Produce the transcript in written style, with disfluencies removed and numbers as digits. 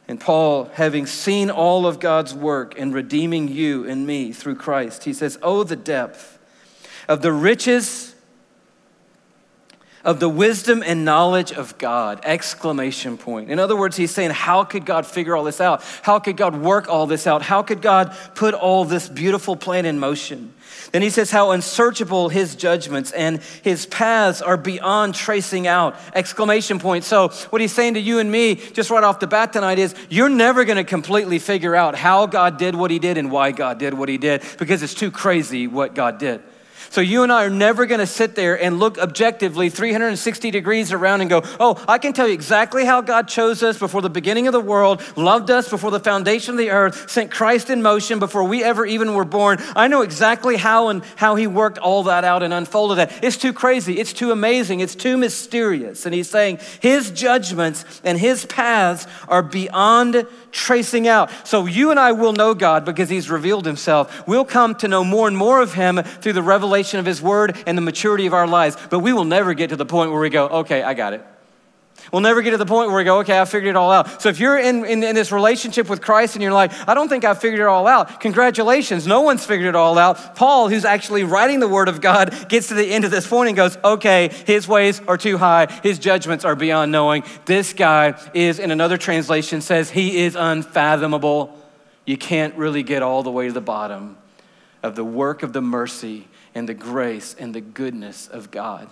And Paul, having seen all of God's work in redeeming you and me through Christ, he says, oh, the depth of the riches of the wisdom and knowledge of God, exclamation point. In other words, he's saying, how could God figure all this out? How could God work all this out? How could God put all this beautiful plan in motion? Then he says, how unsearchable his judgments and his paths are beyond tracing out, exclamation point. So what he's saying to you and me, just right off the bat tonight is, you're never gonna completely figure out how God did what he did and why God did what he did, because it's too crazy what God did. So you and I are never gonna sit there and look objectively 360 degrees around and go, oh, I can tell you exactly how God chose us before the beginning of the world, loved us before the foundation of the earth, sent Christ in motion before we ever even were born. I know exactly how he worked all that out and unfolded that. It's too crazy, it's too amazing, it's too mysterious. And he's saying his judgments and his paths are beyond tracing out. So you and I will know God because he's revealed himself. We'll come to know more and more of him through the revelation of his word and the maturity of our lives. But we will never get to the point where we go, okay, I got it. We'll never get to the point where we go, okay, I figured it all out. So if you're in this relationship with Christ and you're like, I don't think I figured it all out, congratulations, no one's figured it all out. Paul, who's actually writing the word of God, gets to the end of this point and goes, okay, his ways are too high, his judgments are beyond knowing. This guy is, in another translation, says he is unfathomable. You can't really get all the way to the bottom of the work of the mercy and the grace and the goodness of God.